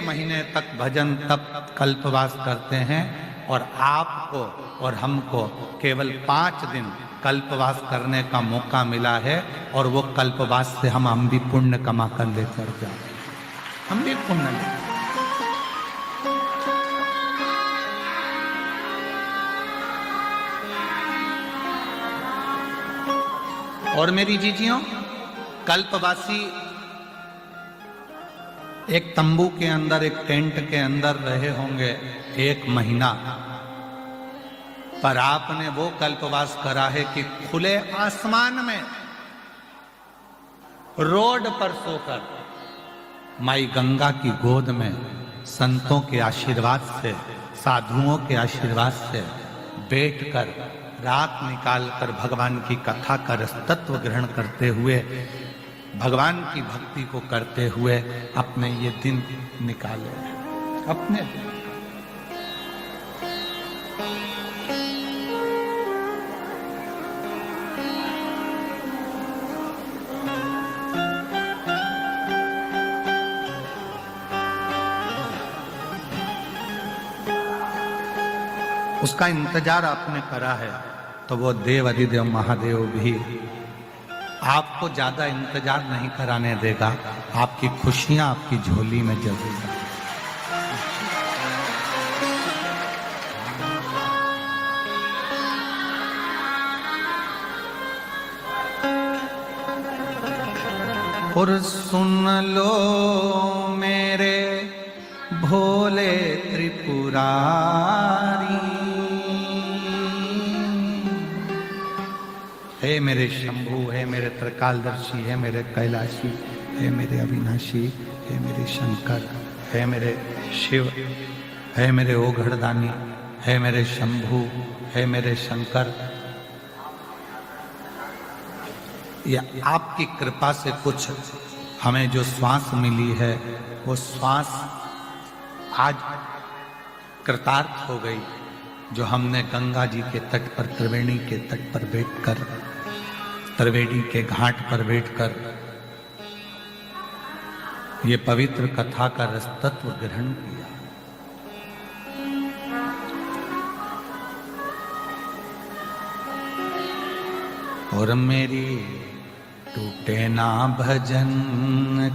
महीने तक भजन तप कल्पवास करते हैं और आपको और हमको केवल 5 दिन कल्पवास करने का मौका मिला है और वो कल्पवास से हम भी पुण्य कमा कर लेकर जाए, हम भी पुण्य ले। और मेरी जीजियों, कल्पवासी एक तंबू के अंदर, एक टेंट के अंदर रहे होंगे 1 महीना, पर आपने वो कल्पवास करा है कि खुले आसमान में रोड पर सोकर माई गंगा की गोद में संतों के आशीर्वाद से, साधुओं के आशीर्वाद से बैठकर रात निकालकर भगवान की कथा का रसतत्व ग्रहण करते हुए, भगवान की भक्ति को करते हुए अपने ये दिन निकाले अपने दिन। उसका इंतजार आपने करा है तो वो देव अधिदेव महादेव भी आपको ज्यादा इंतजार नहीं कराने देगा, आपकी खुशियां आपकी झोली में जरूर। और सुन लो मेरे भोले त्रिपुरारी, हे मेरे शंभु, हे मेरे त्रिकालदर्शी, हे मेरे कैलाशी, हे मेरे अविनाशी, हे मेरे शंकर, हे मेरे शिव, हे मेरे ओघड़दानी, हे मेरे शंभु, हे मेरे शंकर। या आपकी कृपा से कुछ हमें जो श्वास मिली है वो श्वास आज कृतार्थ हो गई, जो हमने गंगा जी के तट पर, त्रिवेणी के तट पर बैठकर, त्रिवेणी के घाट पर बैठकर ये पवित्र कथा का रसतत्व ग्रहण किया। और मेरी टूटे ना भजन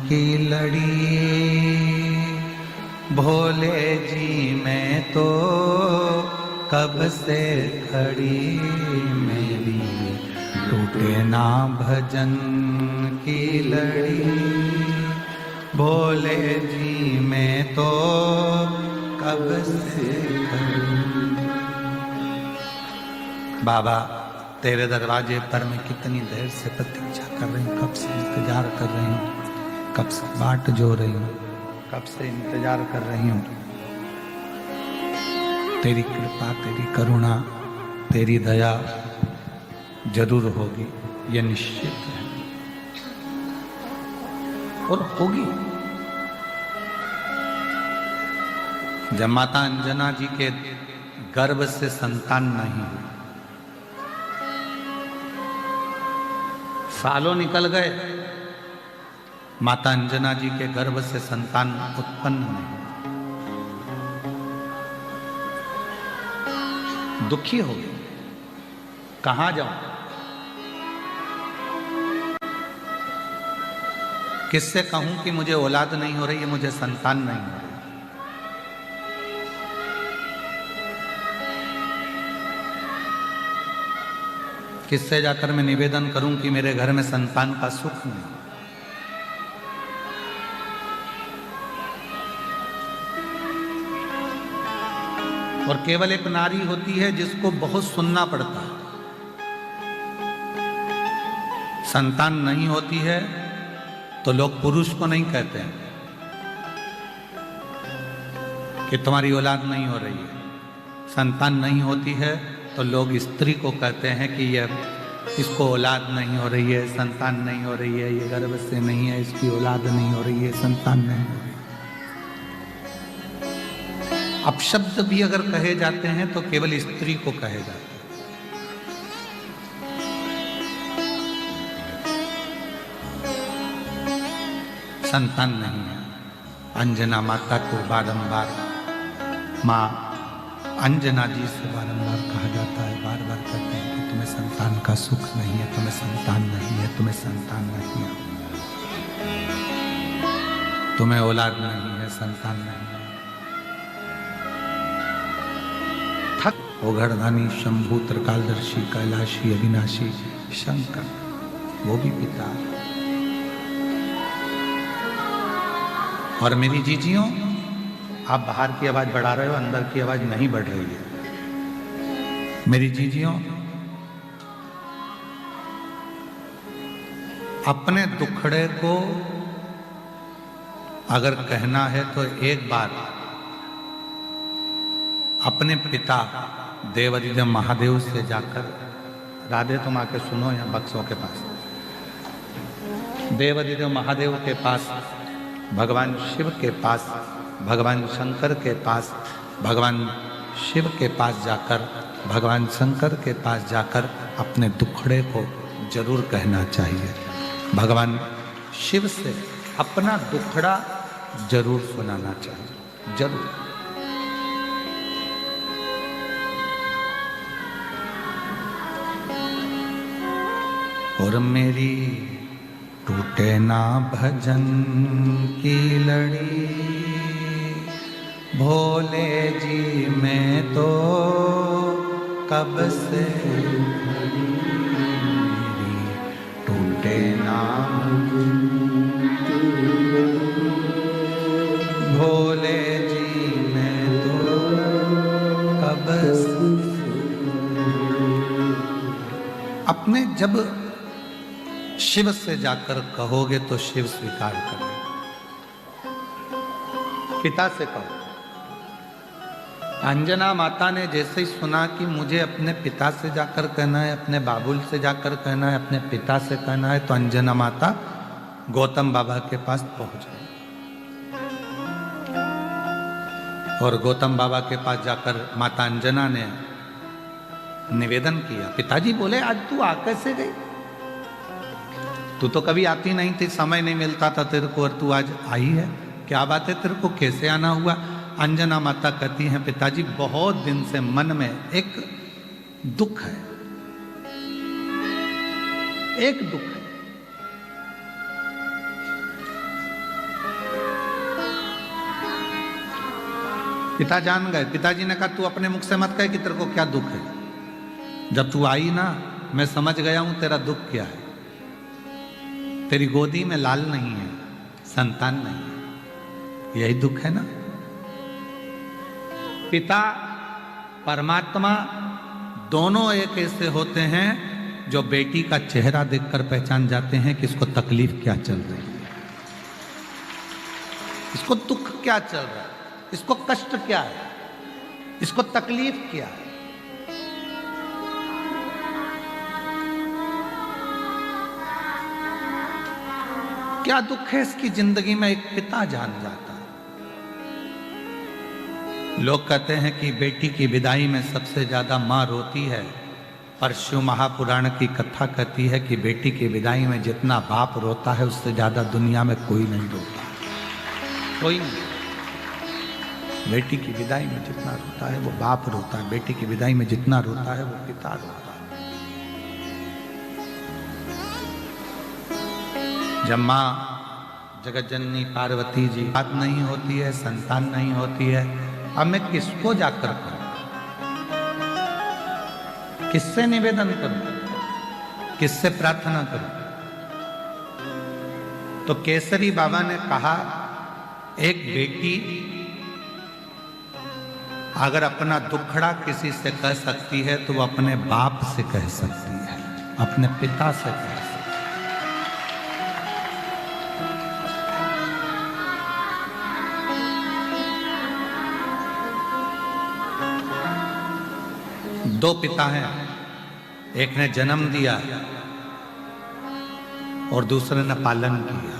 की लड़ी, भोले जी मैं तो कब से खड़ी, मेरी टूटे ना भजन की लड़ी, भोले जी मैं तो कब से खड़ी। बाबा तेरे दरवाजे पर मैं कितनी देर से प्रतीक्षा कर रही हूँ, कब से इंतजार कर रही हूँ, कब से बाट जो रही हूँ, कब से इंतजार कर रही हूँ। तेरी कृपा, तेरी करुणा, तेरी दया जरूर होगी, ये निश्चित है और होगी। जब माता अंजना जी के गर्भ से संतान नहीं हुई, सालों निकल गए, माता अंजना जी के गर्भ से संतान उत्पन्न नहीं, दुखी हो गई, कहां जाऊं, किससे कहूं कि मुझे औलाद नहीं हो रही है, मुझे संतान नहीं हो रही। किससे जाकर मैं निवेदन करूं कि मेरे घर में संतान का सुख नहीं। और केवल एक नारी होती है जिसको बहुत सुनना पड़ता है। संतान नहीं होती है तो लोग पुरुष को नहीं कहते हैं कि तुम्हारी औलाद नहीं हो रही है। संतान नहीं होती है तो लोग स्त्री को कहते हैं कि ये इसको औलाद नहीं हो रही है, संतान नहीं हो रही है, ये गर्भ से नहीं है, इसकी औलाद नहीं हो रही है, संतान नहीं हो रही है। अपशब्द भी अगर कहे जाते हैं तो केवल स्त्री को कहे जाते हैं। संतान नहीं है। अंजना माता को बारंबार माँ अंजना जी से बारंबार कहा जाता है, बार बार कहते हैं कि तुम्हें संतान का सुख नहीं है, तुम्हें संतान नहीं है, तुम्हें संतान नहीं है, तुम्हें औलाद नहीं है, संतान नहीं है। थक ओघड़दानी शंभु त्रिकालदर्शी कैलाशी अविनाशी शंकर, वो भी पिता। और मेरी जीजियों, आप बाहर की आवाज बढ़ा रहे हो, अंदर की आवाज नहीं बढ़ रही है। मेरी जीजियों, अपने दुखड़े को अगर कहना है तो एक बार अपने पिता देवादिदेव महादेव से जाकर, राधे तुम आके सुनो यहाँ बक्सों के पास, देवादिदेव महादेव के पास, भगवान शिव के पास, भगवान शंकर के पास, भगवान शिव के पास जाकर, भगवान शंकर के पास जाकर अपने दुखड़े को जरूर कहना चाहिए। भगवान शिव से अपना दुखड़ा जरूर सुनाना चाहिए, जरूर। और मेरी टूटे ना भजन की लड़ी, भोले जी में तो कब से मेरी टूटे ना भोले जी में तो कब से। अपने जब शिव से जाकर कहोगे तो शिव स्वीकार करेगा। पिता से कहो। अंजना माता ने जैसे ही सुना कि मुझे अपने पिता से जाकर कहना है, अपने बाबुल से जाकर कहना है, अपने पिता से कहना है, तो अंजना माता गौतम बाबा के पास पहुंच गई। और गौतम बाबा के पास जाकर माता अंजना ने निवेदन किया। पिताजी बोले, आज तू आ कैसे गई? तू तो कभी आती नहीं थी, समय नहीं मिलता था तेरे को, और तू आज आई है, क्या बात है, तेरे को कैसे आना हुआ? अंजना माता कहती हैं, पिताजी बहुत दिन से मन में एक दुख है, एक दुख है। पिता जान गए। पिताजी ने कहा, तू अपने मुख से मत कह कि तेरे को क्या दुख है। जब तू आई ना, मैं समझ गया हूं तेरा दुख क्या है। तेरी गोदी में लाल नहीं है, संतान नहीं है, यही दुख है ना। पिता परमात्मा दोनों एक ऐसे होते हैं जो बेटी का चेहरा देखकर पहचान जाते हैं कि इसको तकलीफ क्या चल रही है, इसको दुख क्या चल रहा है, इसको कष्ट क्या है, इसको तकलीफ क्या है। क्या दुख है इसकी जिंदगी में, एक पिता जान जाता है। लोग कहते हैं कि बेटी की विदाई में सबसे ज्यादा मां रोती है, पर शिव महापुराण की कथा कहती है कि बेटी की विदाई में जितना बाप रोता है उससे ज्यादा दुनिया में कोई नहीं रोता, कोई नहीं। बेटी की विदाई में जितना रोता है वो बाप रोता है, बेटी की विदाई में जितना रोता है वो पिता रोता है। जब माँ जगत जननी पार्वती जी बात नहीं होती है, संतान नहीं होती है, अब मैं किसको जाकर कहूं, किससे निवेदन करूं, किससे प्रार्थना करूं? तो केसरी बाबा ने कहा, एक बेटी अगर अपना दुखड़ा किसी से कह सकती है तो वो अपने बाप से कह सकती है, अपने पिता से कह सकती है। दो पिता हैं, एक ने जन्म दिया और दूसरे ने पालन किया।